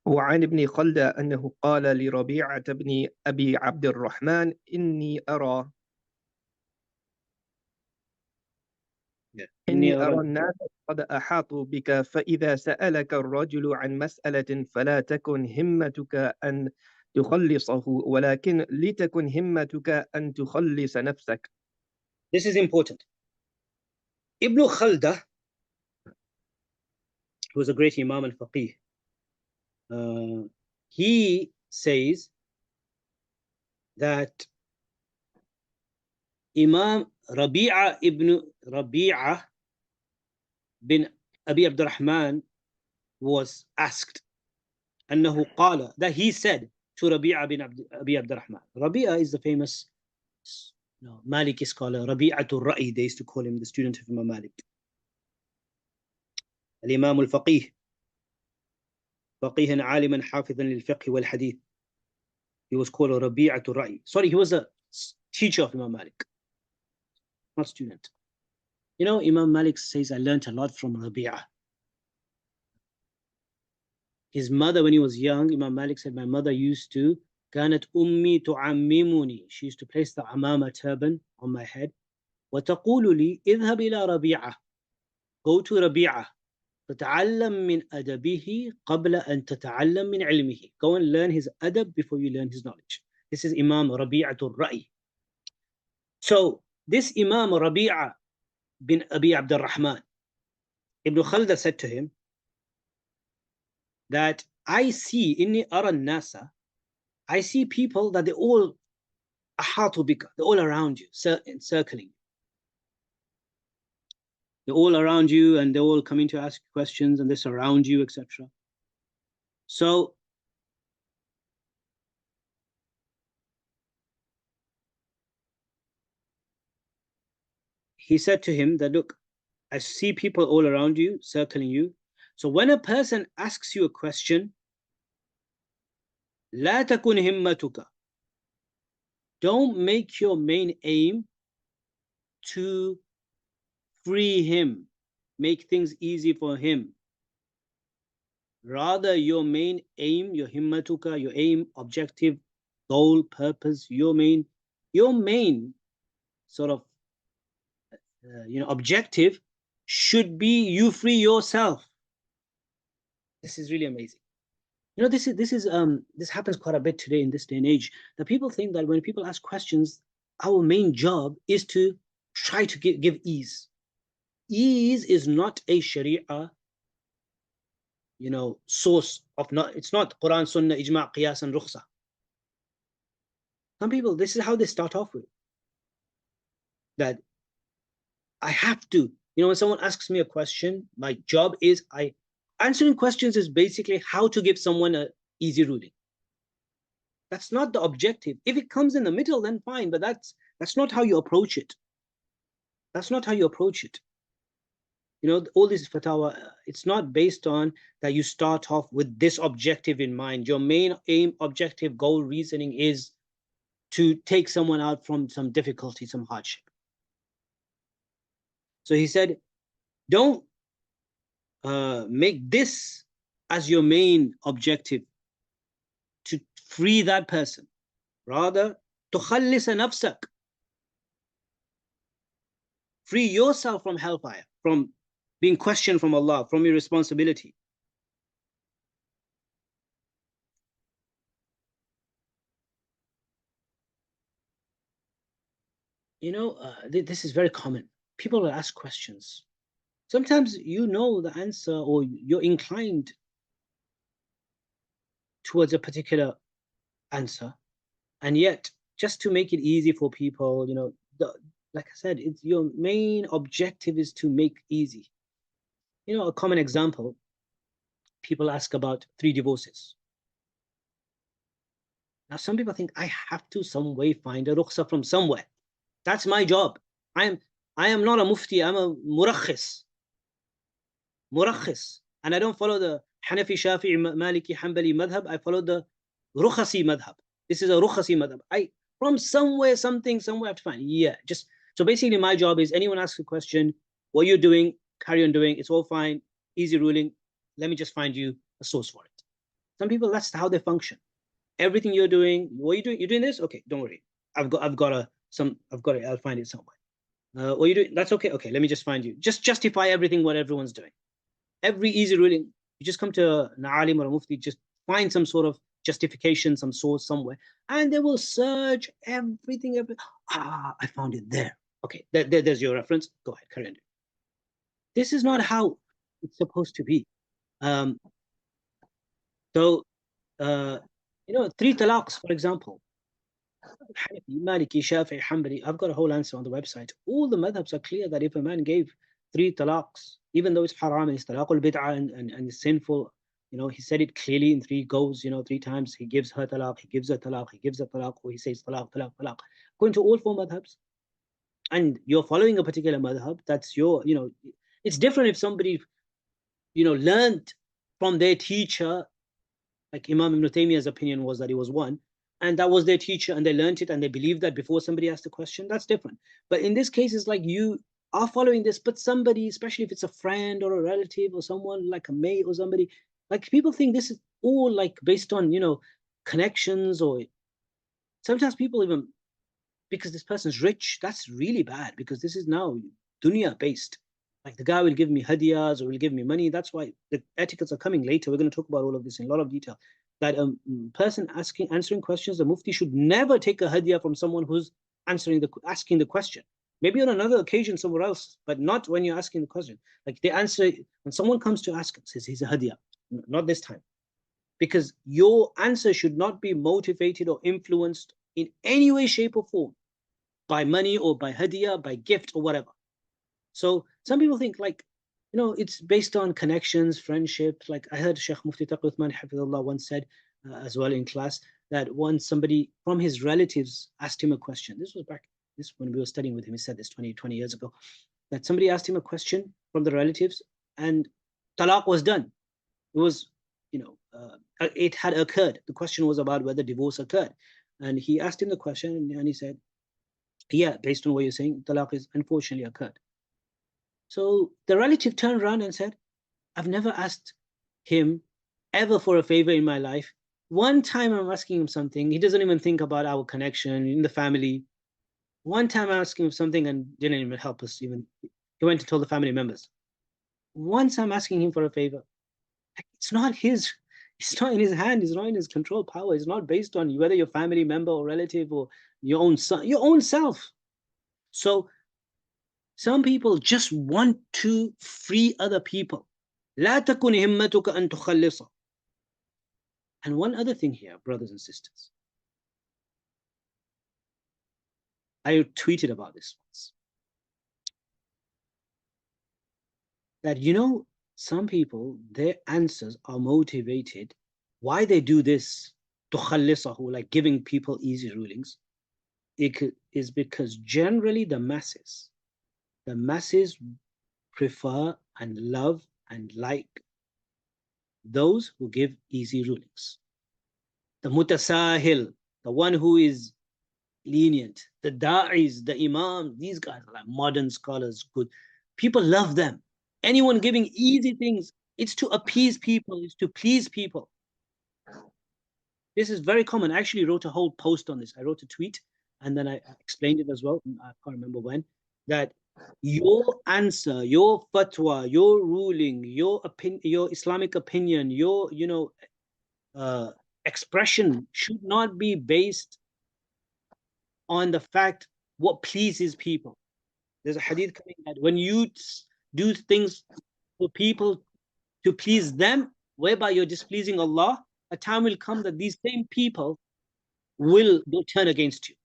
وعن ابن خلدة أنه قال لربيعة بن أبي عبد الرحمن إني أرى الناس قد أحاطوا بك فإذا سألك الرجل عن مسألة فلا تكن همتك أن تخلصه ولكن لتكن همتك أن تخلص نفسك. This is important. Ibn Khaldah, who was a great Imam al-Faqih, he says that Imam Rabi'a bin Abi Abdurrahman was asked, أنه قال, that he said to Rabi'a bin Abi Abdurrahman. Rabi'a is the famous Maliki scholar, Rabi'atul Ra'i, they used to call him, the student of Imam Malik. Al-Imam al-Faqih, فقيها عالما حافظا للفقه والحديث. He was called Rabi'atul Ra'i. Sorry, he was a teacher of Imam Malik, not student. You know, Imam Malik says, I learned a lot from Rabi'a. His mother, when he was young, Imam Malik said, my mother used to, كانت أمي تعممني. She used to place the amama turban on my head. وتقول لي اذهب إلى ربيعة. Go to Rabi'a. تتعلم من أدبه قبل أن تتعلم من علمه. Go and learn his adab before you learn his knowledge. This is Imam Rabi'atul Ra'i. So this Imam Rabi'a bin Abi Abdurrahman, Ibn Khaldah said to him that I see inni ara nasa, I see people that they all ahatu bika, they're all around you, encircling. They're all around you and they're all coming to ask questions and they surround you, etc. So he said to him that, look, I see people all around you, circling you. So when a person asks you a question, لا تكن همتك, don't make your main aim to free him, make things easy for him. Rather, your main aim, your himmatuka, your aim, objective, goal, purpose, your main sort of objective should be you free yourself. This is really amazing. You know, this happens quite a bit today in this day and age, that people think that when people ask questions, our main job is to try to give ease. Ease is not a Sharia, source of, it's not Quran, Sunnah, Ijma', Qiyas and Rukhsa. Some people, this is how they start off with. That I have to, when someone asks me a question, my job is, answering questions is basically how to give someone an easy ruling. That's not the objective. If it comes in the middle, then fine, but that's not how you approach it. That's not how you approach it. All this fatwa, it's not based on that you start off with this objective in mind. Your main aim, objective, goal, reasoning is to take someone out from some difficulty, some hardship. So he said, don't make this as your main objective, to free that person. Rather, تخلص نفسك, free yourself from hellfire, from being questioned from Allah, from your responsibility. This is very common. People will ask questions. Sometimes you know the answer or you're inclined towards a particular answer, and yet just to make it easy for people, like I said, your main objective is to make easy. A common example, people ask about 3 divorces. Now some people think I have to some way find a rukhsa from somewhere. That's my job. I am not a mufti, I'm a murakhis, and I don't follow the Hanafi, Shafi'i, Maliki, Hanbali madhab. I follow the rukhasi madhab. This is a rukhasi madhab. From somewhere, somewhere I have to find. So basically my job is, anyone asks a question, what you're doing, carry on doing, it's all fine, easy ruling, let me just find you a source for it. Some people, that's how they function. Everything you're doing, what are you doing? You're doing this? Okay, don't worry. I've got it. I'll find it somewhere. What are you doing? That's okay. Okay, let me just find you. Just justify everything what everyone's doing. Every easy ruling, you just come to an alim or a mufti, just find some sort of justification, some source somewhere, and they will search everything. I found it there. Okay, there's your reference. Go ahead, carry on. This is not how it's supposed to be. So, you know, 3 talaqs, for example. Hanafi, Maliki, Shafi'i, Hanbali. I've got a whole answer on the website. All the madhabs are clear that if a man gave 3 talaqs, even though it's haram and it's talaq al-bid'ah and it's sinful, you know, he said it clearly in 3 goes, you know, 3 times. He gives her talaq, he gives her talaq, he gives her talaq, or he says talaq, talaq, talaq. Going to all 4 madhabs. And you're following a particular madhab, that's your, you know, it's different if somebody, you know, learned from their teacher, like Imam Ibn Taymiyyah's opinion was that it was 1, and that was their teacher, and they learned it, and they believed that before somebody asked a question. That's different. But in this case, it's like you are following this, but somebody, especially if it's a friend or a relative or someone like a mate or somebody, like people think this is all like based on, you know, connections, or sometimes people even, because this person's rich, that's really bad, because this is now dunya based. Like the guy will give me hadiyas or will give me money. That's why the etiquettes are coming later. We're going to talk about all of this in a lot of detail. That a person answering questions, the mufti should never take a hadiyah from someone who's asking the question. Maybe on another occasion somewhere else, but not when you're asking the question. Like they answer, when someone comes to ask, says he's a hadiyah, not this time. Because your answer should not be motivated or influenced in any way, shape or form by money or by hadiyah, by gift or whatever. So some people think like, you know, it's based on connections, friendship. Like I heard Sheikh Mufti Taqi Uthman Hafidhullah once said as well in class, that once somebody from his relatives asked him a question. This was when we were studying with him. He said this 20 years ago, that somebody asked him a question from the relatives and talaq was done. It was, you know, it had occurred. The question was about whether divorce occurred. And he asked him the question and he said, yeah, based on what you're saying, talaq is unfortunately occurred. So the relative turned around and said, I've never asked him ever for a favor in my life. One time I'm asking him something, he doesn't even think about our connection in the family. One time I'm asking him something and didn't even help us even. He went to tell the family members. Once I'm asking him for a favor, it's not in his hand, it's not in his control power. It's not based on whether your family member or relative or your own son, your own self. So some people just want to free other people. لا تكن همتك أن تخلص. And one other thing here, brothers and sisters. I tweeted about this once. That, you know, some people, their answers are motivated. Why they do this, تخلصه, like giving people easy rulings, it is because generally the masses prefer and love and like those who give easy rulings. The mutasahil, the one who is lenient, the da'is, the imams, these guys are like modern scholars, good. People love them. Anyone giving easy things, it's to appease people, it's to please people. This is very common. I actually wrote a whole post on this. I wrote a tweet and then I explained it as well. I can't remember when. That your answer, your fatwa, your ruling, your Islamic opinion, your, you know, expression should not be based on the fact what pleases people. There's a hadith coming that when you do things for people to please them, whereby you're displeasing Allah, a time will come that these same people will turn against you.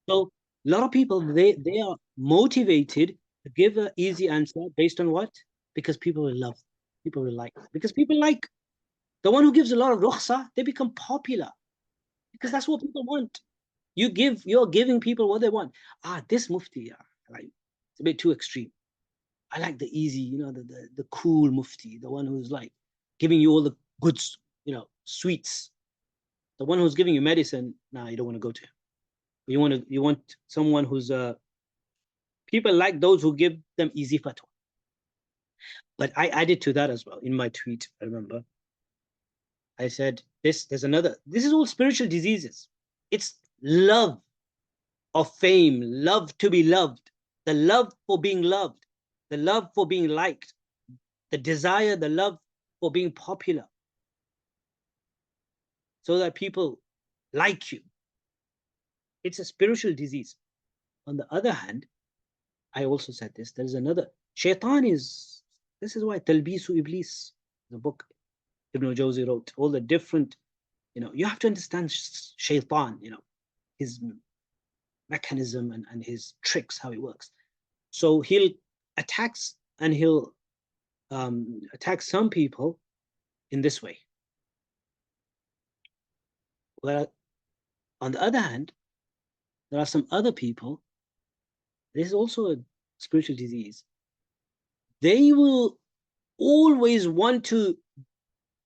So a lot of people, they are motivated to give an easy answer based on what? Because people will love, people will like. Because people like the one who gives a lot of rukhsa, they become popular. Because that's what people want. You're giving people what they want. This mufti, like, it's a bit too extreme. I like the easy, you know, the cool mufti, the one who's like giving you all the good, you know, sweets. The one who's giving you medicine, nah, you don't want to go to him. You want someone who's people like those who give them easy fatwa. But I added to that as well in my tweet, I remember, I said, there's another. This is all spiritual diseases. It's love of fame, love to be loved, the love for being loved, the love for being liked, the desire, the love for being popular, so that people like you. It's a spiritual disease. On the other hand, I also said this, there's another. Shaitan is, this is why Talbisu Iblis, the book Ibn al-Jawzi wrote, all the different, you have to understand Shaitan, his mechanism and his tricks, how it works. So he'll attack some people in this way. Well, on the other hand, there are some other people, this is also a spiritual disease. They will always want to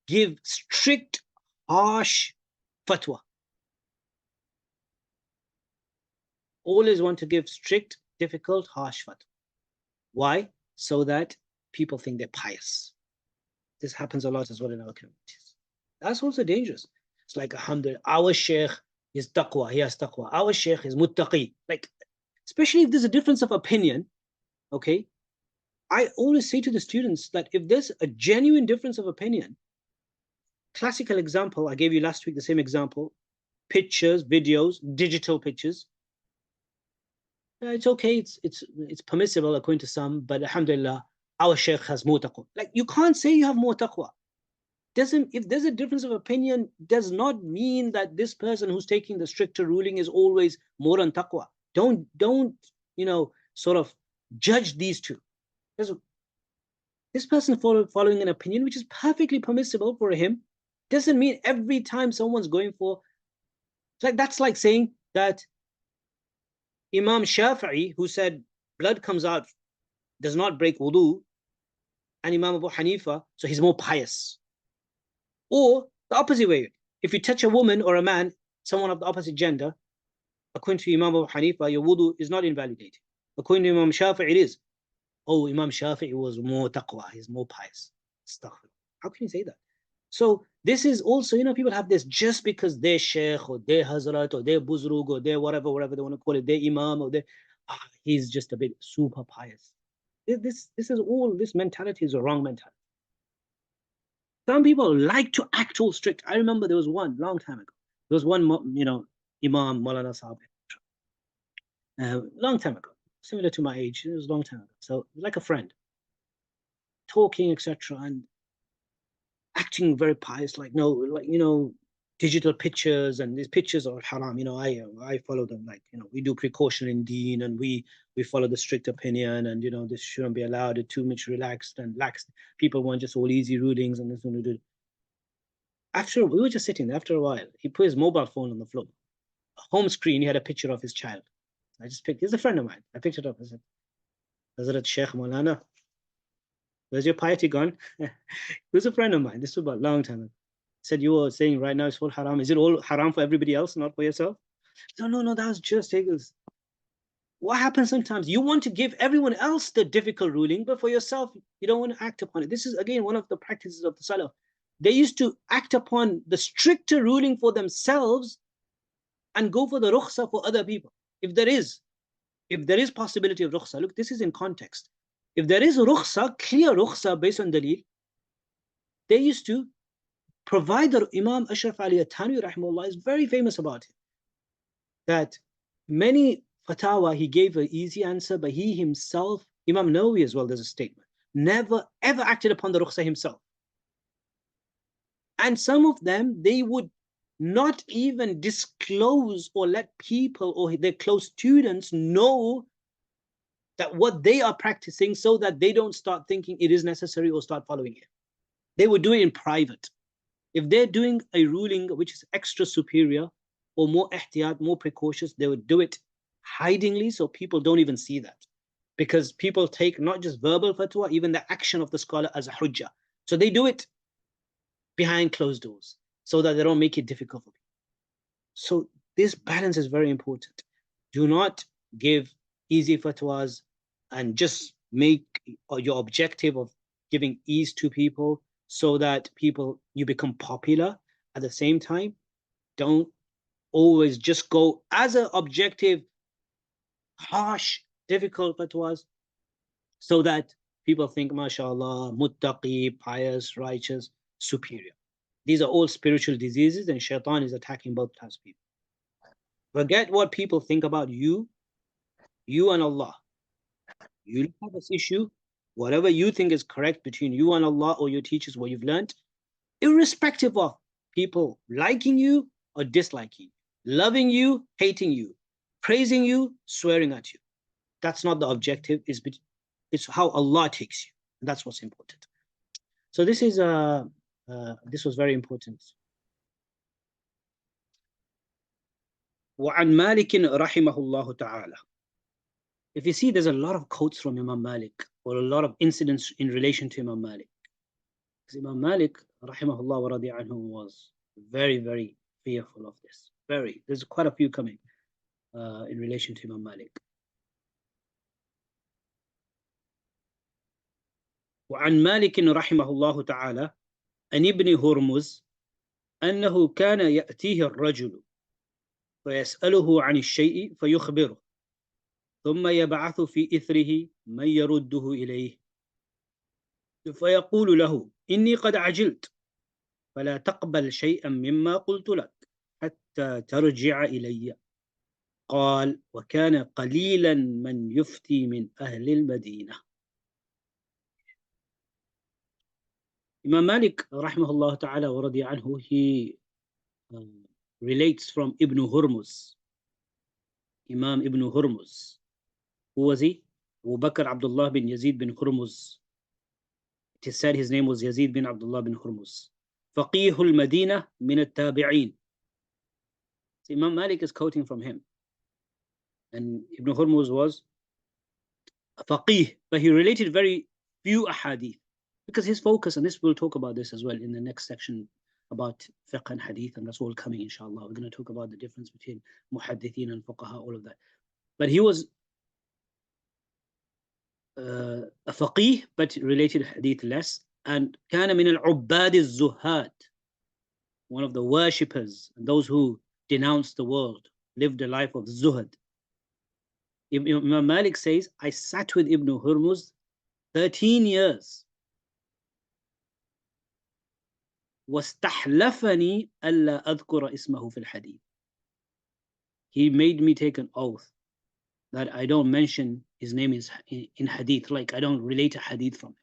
give strict, harsh fatwa. Always want to give strict, difficult, harsh fatwa. Why? So that people think they're pious. This happens a lot as well in our communities. That's also dangerous. It's like, alhamdulillah, our sheikh is taqwa, he has taqwa. Our sheikh is muttaqi. Like, especially if there's a difference of opinion, okay? I always say to the students that if there's a genuine difference of opinion, classical example, I gave you last week the same example, pictures, videos, digital pictures. It's okay, it's permissible according to some, but alhamdulillah, our sheikh has more taqwa. Like, you can't say you have more taqwa. If there's a difference of opinion, does not mean that this person who's taking the stricter ruling is always more on taqwa. Don't sort of judge these two. This person following an opinion which is perfectly permissible for him doesn't mean every time someone's going for, that's like saying that Imam Shafi'i, who said blood comes out, does not break wudu, and Imam Abu Hanifa, so he's more pious. Or the opposite way, if you touch a woman or a man, someone of the opposite gender, according to Imam Abu Hanifa, your wudu is not invalidated. According to Imam Shafi'i, it is. Oh, Imam Shafi'i was more taqwa, he's more pious. Astaghfirullah. How can you say that? So this is also, people have this just because they're sheikh or they're hazrat or they're buzrug or they're whatever they want to call it, they're imam or he's just a bit super pious. This mentality is a wrong mentality. Some people like to act all strict. I remember there was one long time ago. There was one, Imam Maulana Sahib, long time ago, similar to my age. It was a long time ago. So like a friend, talking, etc., and acting very pious, digital pictures, and these pictures are haram. I follow them, we do precaution in deen, and we follow the strict opinion, and this shouldn't be allowed. It's too much relaxed and lax. People want just all easy rulings, and this one to do. After we were just sitting there, after a while, he put his mobile phone on the floor. Home screen, he had a picture of his child. I just picked. He's a friend of mine. I picked it up. I said, Hazrat Sheikh Maulana, where's your piety gone? He was a friend of mine. This was about a long time ago. Said, you were saying right now it's all haram. Is it all haram for everybody else, not for yourself? No, that was just Hegels. What happens sometimes, you want to give everyone else the difficult ruling, but for yourself, you don't want to act upon it. This is, again, one of the practices of the Salaf. They used to act upon the stricter ruling for themselves and go for the rukhsa for other people. If there is possibility of rukhsa, look, this is in context. If there is rukhsa, clear rukhsa based on dalil, they used to provide. The Imam Ashraf Ali Athanwi rahimahullah is very famous about it. That many fatwa he gave an easy answer, but he himself, Imam Nawawi as well, there's a statement, never ever acted upon the rukhsa himself. And some of them, they would not even disclose or let people or their close students know that what they are practicing, so that they don't start thinking it is necessary or start following it. They would do it in private. If they're doing a ruling which is extra superior or more ihtiyat, more precautious, they would do it hidingly, so people don't even see that. Because people take not just verbal fatwa, even the action of the scholar as a hujjah. So they do it behind closed doors, so that they don't make it difficult for people. So this balance is very important. Do not give easy fatwas and just make your objective of giving ease to people so that you become popular. At the same time, don't always just go as an objective, harsh, difficult fatwas, so that people think, mashallah, muttaqi, pious, righteous, superior. These are all spiritual diseases, and shaitan is attacking both types of people. Forget what people think about you and Allah. You have this issue, whatever you think is correct between you and Allah or your teachers, what you've learned, irrespective of people liking you or disliking you, loving you, hating you, praising you, swearing at you. That's not the objective. It's how Allah takes you. That's what's important. So this was very important. وعن مالك رحمه الله تعالى. If you see, there's a lot of quotes from Imam Malik, or a lot of incidents in relation to Imam Malik. Because Imam Malik, rahimahullah wa radi anhu, was very, very fearful of this. There's quite a few coming in relation to Imam Malik. وعن مالك رحمه الله تعالى عن ابن هرمز أنه كان يأتيه الرجل فيسأله عن الشيء فيخبره ثم يبعث في إثره من يرده إليه فيقول له إني قد عجلت فلا تقبل شيئا مما قلت لك حتى ترجع إلي. قال وكان قليلا من يفتي من أهل المدينة. Imam Malik rahimahullah ta'ala wa radi anhu, he relates from Ibn Hurmuz, Imam Ibn Hurmuz. Who was he? Abu Bakr Abdullah bin Yazid bin Hurmuz. It is said his name was Yazid bin Abdullah bin Hurmuz. Faqih al-Madinah min al-Tabi'een. So Imam Malik is quoting from him. And Ibn Hurmuz was a faqih, but he related very few ahadith. Because his focus, and this we'll talk about this as well in the next section about fiqh and hadith, and that's all coming, inshallah. We're going to talk about the difference between muhaddithin and fuqaha, all of that. But he was a faqih, but related hadith less. And kana min al-ubbad al-zuhad, one of the worshippers and those who denounced the world, lived a life of zuhad. Imam Malik says, I sat with Ibn Hurmuz 13 years. واستحلفني ألا أذكر اسمه في الحديث. He made me take an oath that I don't mention his name is in hadith, like I don't relate a hadith from him.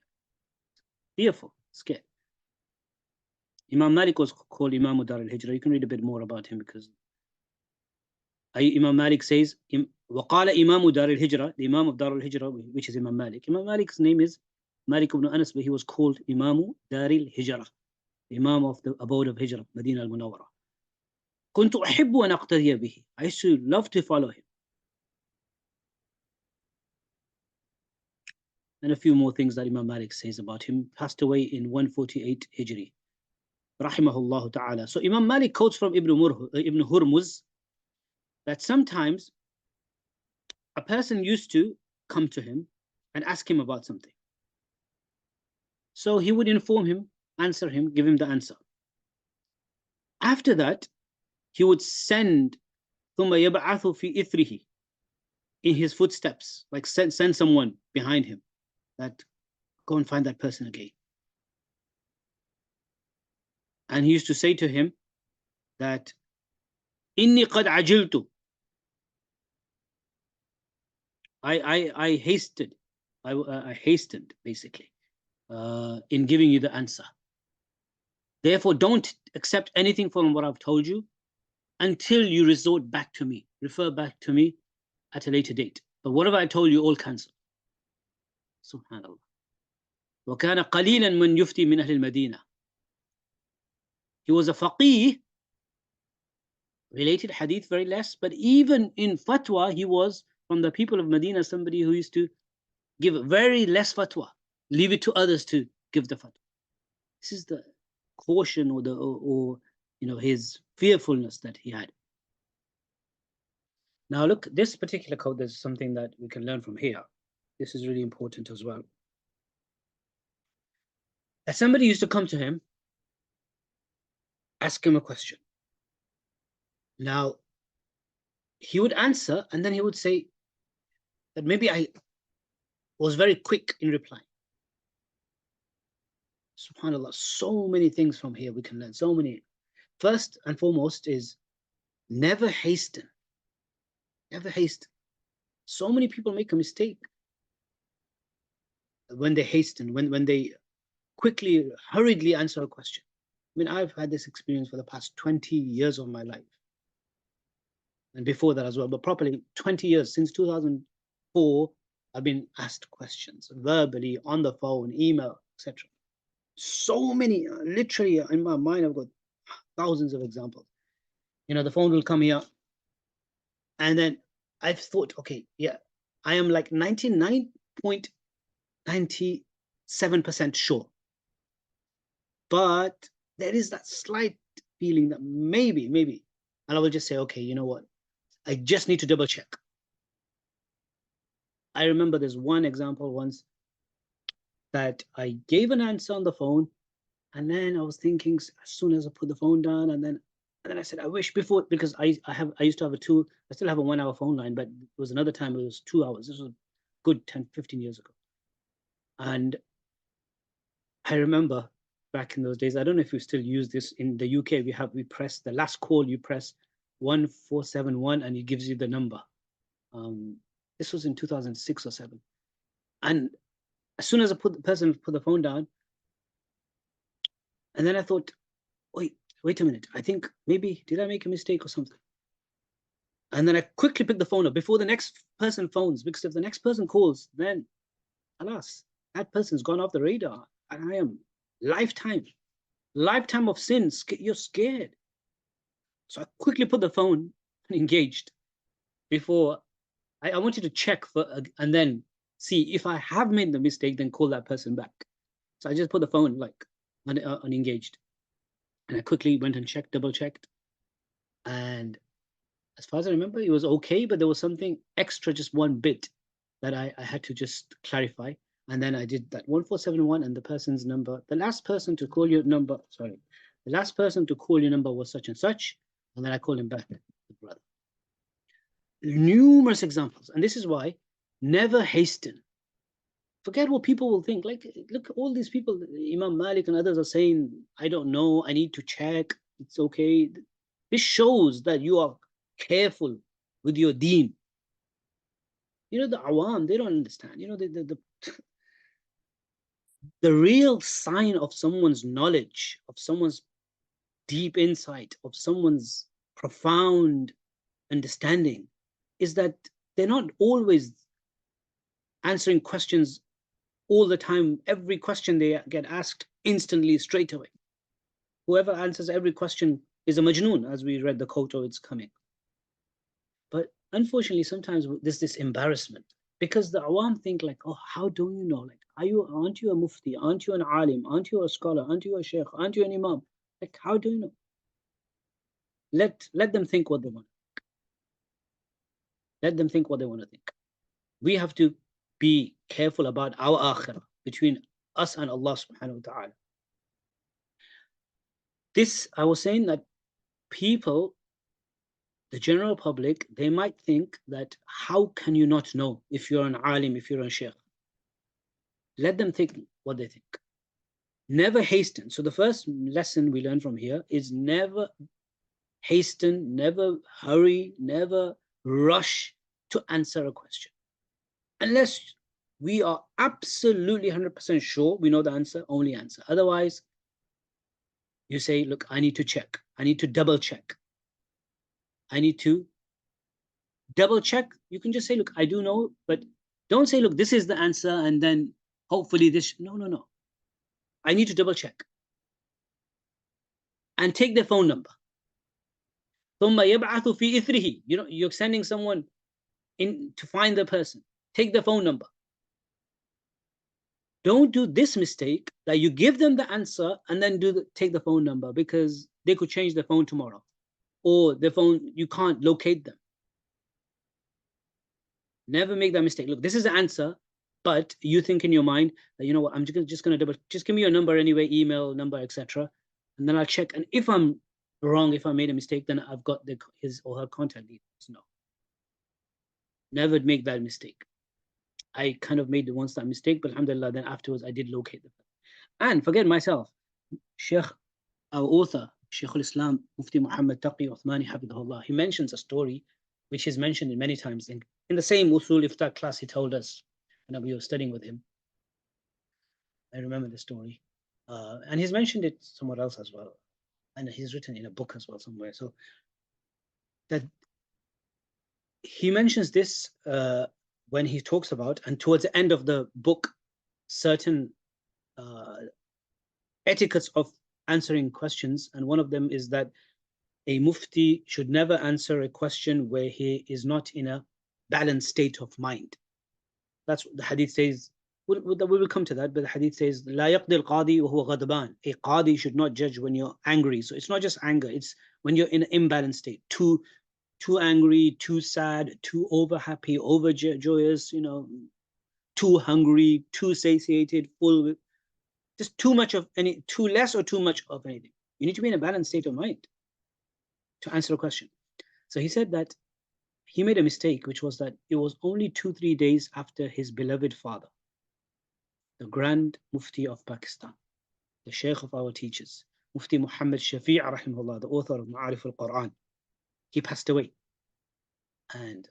Fearful, scared. Imam Malik was called Imam Dar al-Hijra. You can read a bit more about him, because Imam Malik says, وقال إمام دار الهجرة, the Imam of Dar al-Hijra, which is Imam Malik. Imam Malik's name is Malik ibn Anas, but he was called Imam Dar al-Hijra, Imam of the abode of Hijrah, Medina al-Munawwara. كنت أحب أن أقتدي به. I used to love to follow him. And a few more things that Imam Malik says about him. Passed away in 148 Hijri. Rahimahullah ta'ala. So Imam Malik quotes from Ibn Hurmuz that sometimes a person used to come to him and ask him about something. So he would inform him, answer him, give him the answer. After that, he would send ثُمَّ يَبْعَثُ فِي إِثْرِهِ, in his footsteps, like send someone behind him, that go and find that person again. And he used to say to him that إِنِّي قَدْ عَجِلْتُ, I hasted, I hastened basically in giving you the answer. Therefore, don't accept anything from what I've told you until you resort back to me, refer back to me at a later date. But whatever I told you, all cancel. Subhanallah. وَكَانَ قَلِيلًا مَنْ يُفْتِي مِنْ أَهْلِ الْمَدِينَةِ. He was a faqih, related hadith very less, but even in fatwa, he was from the people of Medina, somebody who used to give very less fatwa, leave it to others to give the fatwa. This is the caution or his fearfulness that he had. Now look, this particular quote, there's something that we can learn from here. This is really important as well. that somebody used to come to him, ask him a question. Now, he would answer, and then he would say that maybe I was very quick in replying. SubhanAllah, so many things from here we can learn, so many. First and foremost is never hasten. Never hasten. So many people make a mistake when they hasten, when they quickly, hurriedly answer a question. I mean, I've had this experience for the past 20 years of my life. And before that as well, but properly 20 years, since 2004, I've been asked questions verbally, on the phone, email, etc. So many, literally in my mind, I've got thousands of examples. You know, the phone will come here, and then I've thought, okay, yeah, I am like 99.97% sure. But there is that slight feeling that maybe, and I will just say, okay, you know what? I just need to double check. I remember there's one example once that I gave an answer on the phone, and then I was thinking as soon as I put the phone down, and then I said, I wish before, because I used to have I still have a 1 hour phone line, but it was another time it was 2 hours. This was a good 10, 15 years ago. And I remember back in those days, I don't know if you still use this in the UK, we press the last call, you press 1471 and it gives you the number. This was in 2006 or 7. And as soon as the person put the phone down, and then I thought, wait a minute, I think maybe, did I make a mistake or something? And then I quickly picked the phone up before the next person phones, because if the next person calls, then alas, that person's gone off the radar, and I am lifetime of sin. You're scared. So I quickly put the phone and engaged before I wanted to check for, and then see if I have made the mistake, then call that person back. So I just put the phone like unengaged, and I quickly went and checked, double checked, and as far as I remember, it was okay, but there was something extra, just one bit that I had to just clarify. And then I did that 1471 and the person's number. The last person to call your number, the last person to call your number was such and such. And then I called him back, the brother. Numerous examples. And this is why never hasten. Forget what people will think. Like, look, all these people, Imam Malik and others are saying, I don't know, I need to check, it's okay. This shows that you are careful with your deen. You know, the awam, they don't understand. You know, the real sign of someone's knowledge, of someone's deep insight, of someone's profound understanding is that they're not always answering questions all the time. Every question they get asked instantly, straight away. Whoever answers every question is a majnoon, as we read the quote, it's coming. But unfortunately, sometimes there's this embarrassment because the awam think like, oh, how do you know? Like, aren't you a mufti? Aren't you an alim? Aren't you a scholar? Aren't you a sheikh? Aren't you an imam? Like, how do you know? Let them think what they want. Let them think what they want to think. We have to be careful about our akhirah between us and Allah subhanahu wa ta'ala. This, I was saying that people, the general public, they might think that how can you not know if you're an alim, if you're a sheikh? Let them think what they think. Never hasten. So the first lesson we learn from here is never hasten, never hurry, never rush to answer a question. Unless we are absolutely 100% sure we know the answer, only answer. Otherwise, you say, look, I need to check. I need to double check. I need to double check. You can just say, look, I do know, but don't say, look, this is the answer, and then hopefully this. No. I need to double check. And take their phone number. ثُمَّ يَبْعَثُ فِي إِثْرِهِ. You know, you're sending someone in to find the person. Take the phone number. Don't do this mistake that you give them the answer and then take the phone number, because they could change their phone tomorrow, or their phone, you can't locate them. Never make that mistake. Look, this is the answer. But you think in your mind that, you know what, I'm just gonna just give me your number anyway, email number, etc. And then I'll check. And if I'm wrong, if I made a mistake, then I've got his or her contact details. No. Never make that mistake. I kind of made once that mistake, but alhamdulillah, then afterwards I did locate them. And forget myself, Sheikh, our author, Shaykh al-Islam, Mufti Muhammad Taqi Usmani hafidhahullah, he mentions a story which is mentioned in many times. In the same Usul Ifta class, he told us when we were studying with him. I remember the story. And he's mentioned it somewhere else as well. And he's written in a book as well somewhere. So that he mentions this when he talks about, and towards the end of the book, certain etiquettes of answering questions. And one of them is that a mufti should never answer a question where he is not in a balanced state of mind. That's what the hadith says. We will come to that, but the hadith says, لا يقضي القاضي وهو غضبان. A qadi should not judge when you're angry. So it's not just anger, it's when you're in an imbalanced state. Too angry, too sad, too over happy, over joyous, you know, too hungry, too satiated, full with just too much of any, too less or too much of anything. You need to be in a balanced state of mind to answer a question. So he said that he made a mistake, which was that it was only 2-3 days after his beloved father, the Grand Mufti of Pakistan, the Shaykh of our teachers, Mufti Muhammad Shafi' rahimahullah, the author of Ma'arif al-Quran, he passed away. And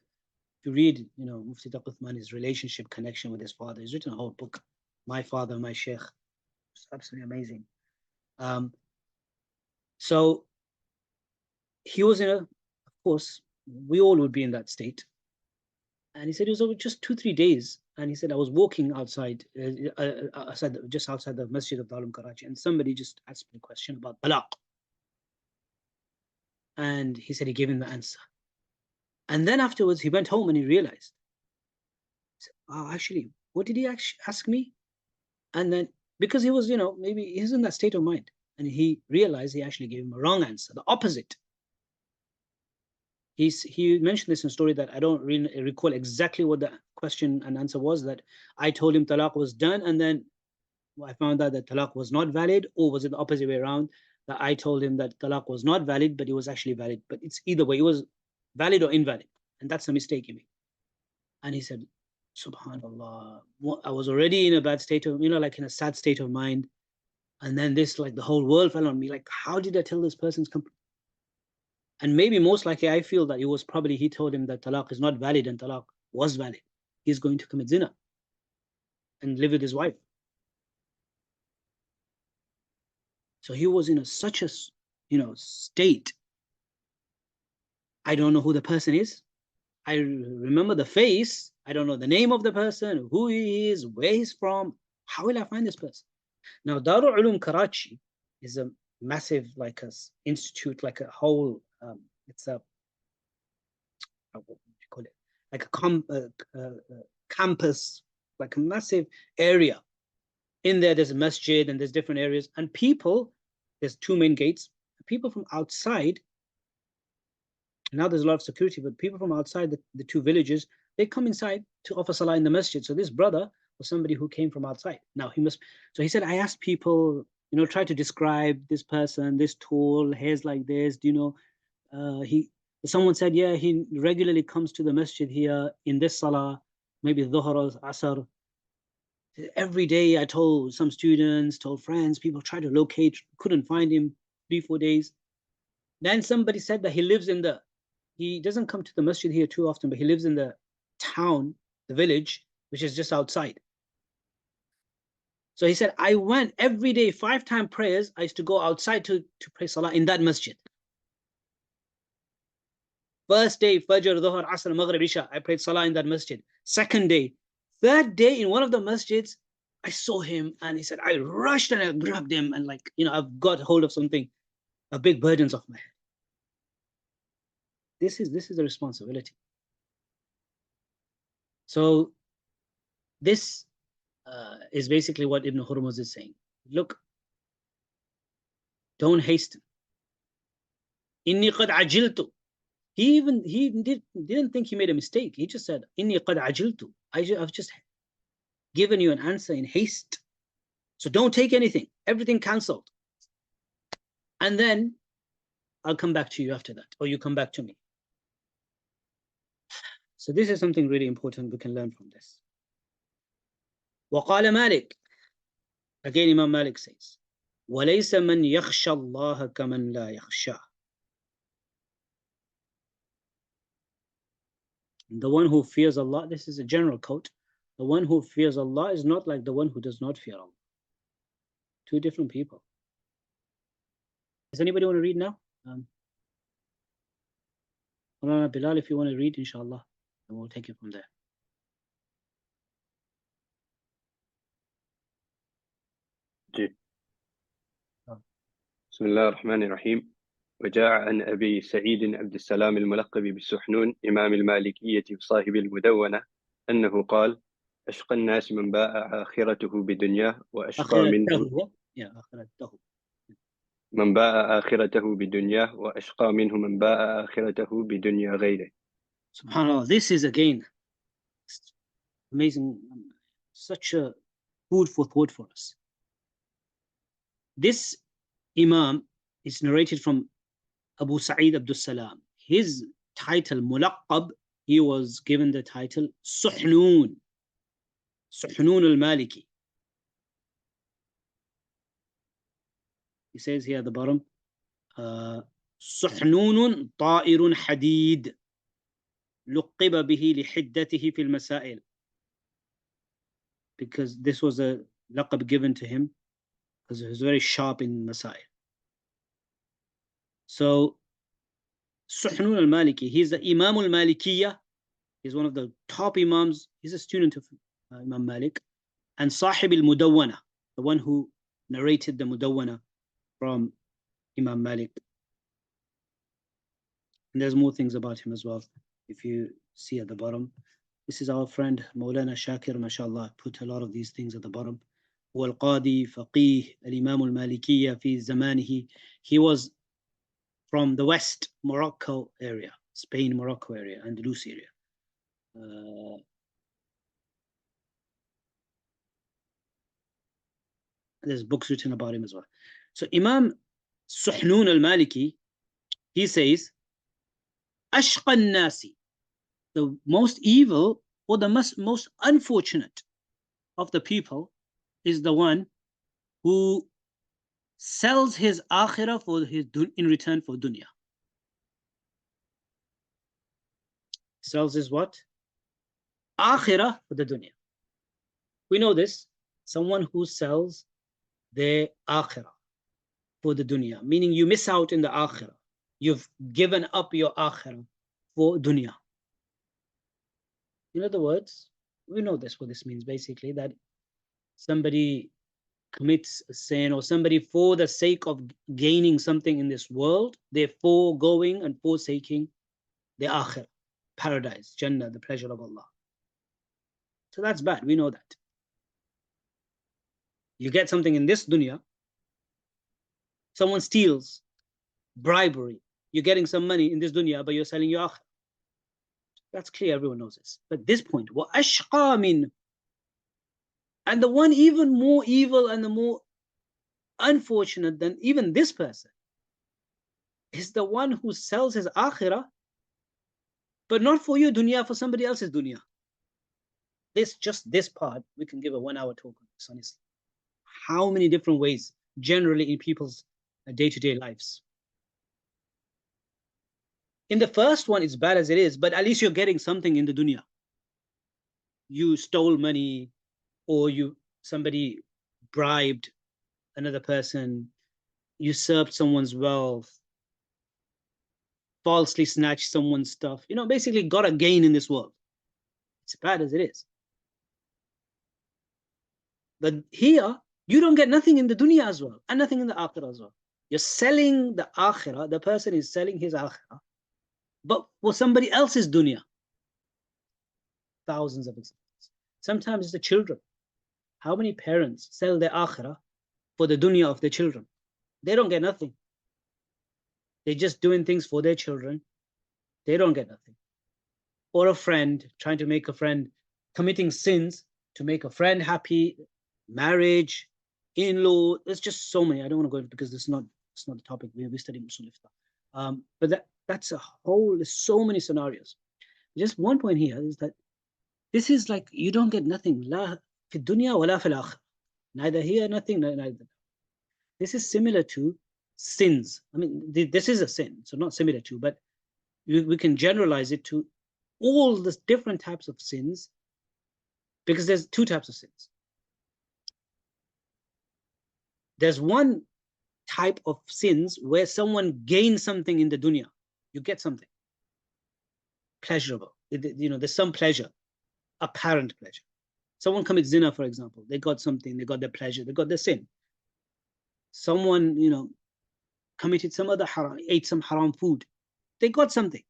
if you read, you know, Mufti Taqi Uthmani's relationship connection with his father, he's written a whole book, My Father, My Shaykh. It's absolutely amazing. So he was in a, of course, we all would be in that state. And he said it was over just 2-3 days. And he said, I was walking outside, just outside the Masjid of Darul Karachi, and somebody just asked me a question about talaq. And he said he gave him the answer. And then afterwards, he went home and he realized, he said, oh, actually, what did he actually ask me? And then, because he was, you know, maybe he's in that state of mind, and he realized he actually gave him a wrong answer, the opposite. He mentioned this in a story that I don't really recall exactly what the question and answer was, that I told him talaq was done, and then I found out that talaq was not valid, or was it the opposite way around, that I told him that talaq was not valid, but it was actually valid. But it's either way, it was valid or invalid, and that's the mistake he made. And he said, subhanallah, I was already in a bad state of, you know, like in a sad state of mind, and then this, like the whole world fell on me, like, how did I tell this person's And maybe most likely I feel that it was probably he told him that talaq is not valid and talaq was valid. He's going to commit zina and live with his wife. So he was in such a, you know, state. I don't know who the person is. I remember the face. I don't know the name of the person, who he is, where he's from. How will I find this person? Now, Darul Ulum Karachi is a massive, like a institute, like a whole, it's a, what do you call it? Like a campus, like a massive area. In there, there's a masjid and there's different areas. And people, there's 2 main gates. People from outside, now there's a lot of security, but people from outside the 2 villages, they come inside to offer salah in the masjid. So this brother was somebody who came from outside. Now so he said, I asked people, you know, try to describe this person, this tall, hairs like this, do you know, someone said, yeah, he regularly comes to the masjid here in this salah, maybe dhuhr or asr. Every day I told some students, told friends, people tried to locate, couldn't find him, 3-4 days. Then somebody said that he doesn't come to the masjid here too often, but he lives in the town, the village, which is just outside. So he said, I went every day, 5-time prayers. I used to go outside to pray salah in that masjid. First day, Fajr, Dhuhr, Asr, Maghrib, Isha, I prayed salah in that masjid. Second day. Third day, in one of the masjids, I saw him and he said, I rushed and I grabbed him and, like, you know, I've got hold of something, a big burdens off my head. This is the responsibility. So this is basically what Ibn Hurmuz is saying. Look, don't hasten. Inni qad ajiltu. He didn't think he made a mistake. He just said, Inni qad ajiltu. I've just given you an answer in haste. So don't take anything, everything cancelled. And then I'll come back to you after that, or you come back to me. So this is something really important we can learn from this. وقال مالك, again Imam Malik says, وَلَيْسَ مَنْ يَخْشَى اللَّهَ كَمَنْ لَا يَخْشَى. The one who fears Allah, this is a general quote, the one who fears Allah is not like the one who does not fear Allah. Two different people. Does anybody want to read now? Bilal, if you want to read, In Sha Allah, and we'll take it from there. بسم الله الرحمن الرحيم. وجاء عن أبي سعيد عبد السلام الملقب بالسحنون إمام المالكية وصاحب المدونة أنه قال: أشقى الناس من باع آخرته بدنياه وأشقى منه من باع آخرته بدنياه وأشقى منه من باع آخرته بدنيا غيره. Subhanallah, this is again amazing, such a food for thought for us. This Imam is narrated from Abu Sa'id Abdus Salam. His title, Mulaqab, he was given the title Suhnun, Suhnun al-Maliki. He says here at the bottom, Suhnun طائر حديد لقب به لحدته في المسائل. Because this was a laqab given to him because he was very sharp in Masail. So Suhnun al-Maliki, he's the Imam al-Malikiyya. He's one of the top Imams. He's a student of Imam Malik. And Sahib al-Mudawwana, the one who narrated the Mudawwana from Imam Malik. And there's more things about him as well. If you see at the bottom, this is our friend Maulana Shakir, mashallah, put a lot of these things at the bottom. Wal-Qadi, Faqih, al-Imam al-Malikiyya fi zamanihi. He was from the West Morocco area, Spain, Morocco area, Andalus area. There's books written about him as well. So Imam Suhnun al-Maliki, he says, Ashqa nasi, the most evil or the most unfortunate of the people is the one who sells his akhirah for his in return for dunya. Sells his what? Akhirah for the dunya. We know this. Someone who sells their akhirah for the dunya, meaning you miss out in the akhirah. You've given up your akhirah for dunya. In other words, we know this, what this means basically, that somebody commits a sin or somebody for the sake of gaining something in this world, they're foregoing and forsaking the akhirah, paradise, Jannah, the pleasure of Allah. So that's bad, we know that. You get something in this dunya, someone steals, bribery, you're getting some money in this dunya, but you're selling your akhirah. That's clear, everyone knows this. But this point, وَأَشْقَى مِنْ, and the one even more evil and the more unfortunate than even this person is the one who sells his akhirah, but not for your dunya, for somebody else's dunya. Just this part, we can give a 1 hour talk on this, honestly. How many different ways, generally in people's day-to-day lives. In the first one, it's bad as it is, but at least you're getting something in the dunya. You stole money, or somebody bribed another person, usurped someone's wealth, falsely snatched someone's stuff, basically got a gain in this world. It's bad as it is. But here, you don't get nothing in the dunya as well, and nothing in the akhirah as well. You're selling the akhirah, the person is selling his akhirah, but for somebody else's dunya. Thousands of examples. Sometimes it's the children. How many parents sell their akhirah for the dunya of their children? They don't get nothing. They're just doing things for their children. They don't get nothing. Or a friend, trying to make a friend committing sins, to make a friend happy, marriage, in-law. There's just so many. I don't want to go into because it's not the topic. We're studying Usul Ifta. But that's a whole, there's so many scenarios. Just one point here is that this is like, you don't get nothing. La fi dunya wa la fil akhirah. Neither here, nothing, neither. This is similar to sins. I mean, this is a sin, so not similar to, but we can generalize it to all the different types of sins, because there's two types of sins. There's one type of sins where someone gains something in the dunya. You get something pleasurable. You know, there's some pleasure, apparent pleasure. Someone commits zina, for example. They got something, they got their pleasure, they got their sin. Someone, you know, committed some other haram, ate some haram food. They got something.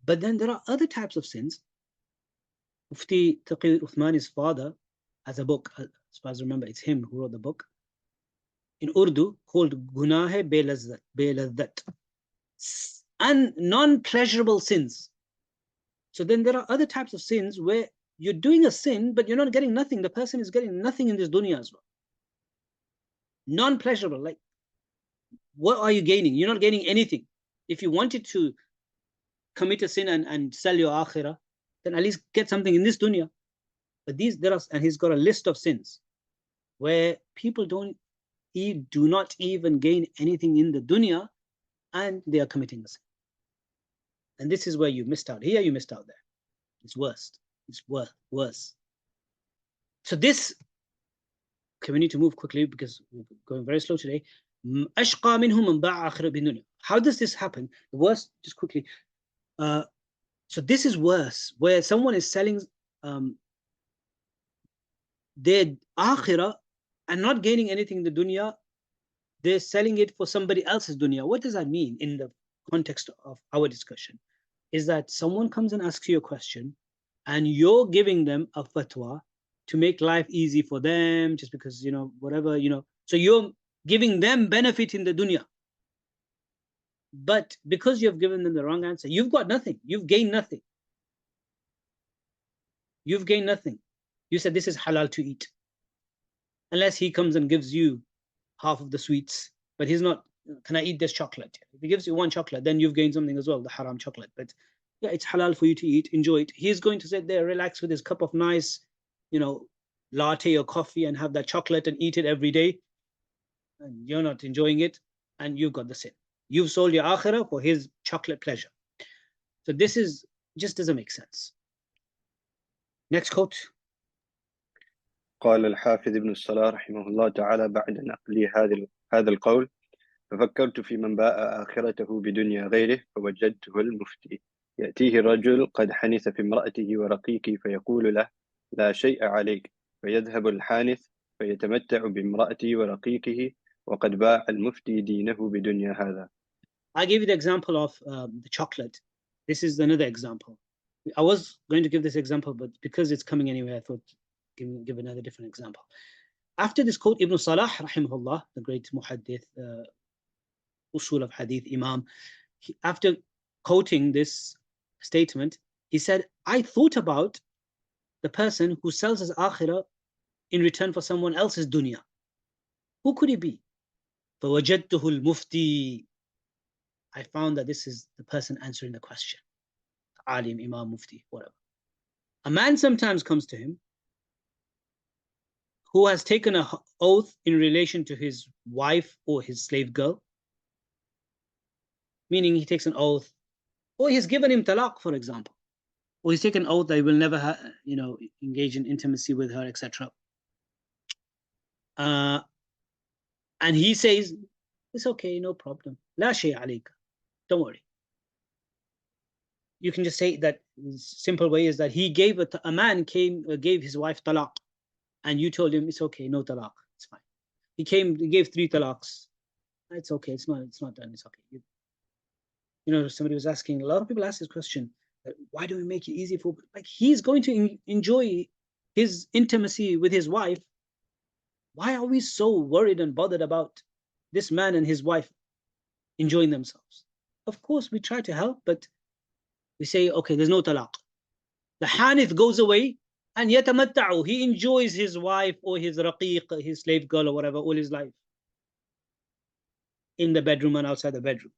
But then there are other types of sins. Mufti Taqi Usmani's father has a book, as far as I remember, it's him who wrote the book, in Urdu, called Gunahe Be-Lazzat, and non-pleasurable sins. So then there are other types of sins where you're doing a sin, but you're not getting nothing. The person is getting nothing in this dunya as well. Non-pleasurable, like, what are you gaining? You're not gaining anything. If you wanted to commit a sin and sell your akhirah, then at least get something in this dunya. But and he's got a list of sins where people do not even gain anything in the dunya, and they are committing a sin. And this is where you missed out. Here you missed out there. It's worse. It's worse. So this, okay, we need to move quickly because we're going very slow today. How does this happen? The worst, just quickly. So this is worse, where someone is selling their akhirah and not gaining anything in the dunya. They're selling it for somebody else's dunya. What does that mean in the context of our discussion? Is that someone comes and asks you a question and you're giving them a fatwa to make life easy for them, just because, you know, whatever, you know. So you're giving them benefit in the dunya. But because you've given them the wrong answer, you've got nothing. You've gained nothing. You've gained nothing. You said this is halal to eat. Unless he comes and gives you half of the sweets, but he's not, can I eat this chocolate? If he gives you one chocolate, then you've gained something as well, the haram chocolate. But yeah, it's halal for you to eat, enjoy it. He's going to sit there, relax with his cup of nice, you know, latte or coffee and have that chocolate and eat it every day. And you're not enjoying it, and you've got the sin. You've sold your akhirah for his chocolate pleasure. So this is just doesn't make sense. Next quote. قال الحافظ ابن الصلاح رحمه الله تعالى بعد نقل هذا القول: ففكرت في من باء آخرته بدنيا غيره فوجدته المفتي يأتيه الرجل قد حنث في امرأته ورقيقه فيقول له: لا شيء عليك، فيذهب الحانث فيتمتع بامرأته ورقيقه وقد باع المفتي دينه بدنيا هذا. I gave you the example of the chocolate. This is another example. I was going to give this example, but because it's coming anyway, I thought give another different example. After this quote, Ibn Salah, rahimahullah, the great muhaddith, Usul of hadith imam, after quoting this statement, he said, I thought about the person who sells his akhirah in return for someone else's dunya. Who could he be? فَوَجَدْتُهُ الْمُفْتِي. I found that this is the person answering the question. Alim, Imam, Mufti, whatever. A man sometimes comes to him who has taken an oath in relation to his wife or his slave girl, meaning he takes an oath, or he's given him talaq, for example, or he's taken an oath that he will never, engage in intimacy with her, etc. And he says, it's okay, no problem. La shay alayka. Don't worry. You can just say that the simple way is that he gave a man gave his wife talaq, and you told him it's okay, no talaq, it's fine. He gave 3 talaqs. It's okay, it's not done, it's okay. Somebody was asking, a lot of people ask this question, why do we make it easy for, like, he's going to enjoy his intimacy with his wife. Why are we so worried and bothered about this man and his wife enjoying themselves? Of course, we try to help, but we say, okay, there's no talaq. The hanith goes away, And yatamatta'u, he enjoys his wife or his raqiq, his slave girl or whatever, all his life, in the bedroom and outside the bedroom.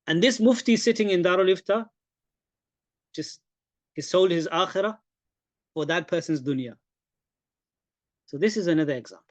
And this mufti sitting in Darul Ifta, just he sold his akhirah for that person's dunya. So this is another example.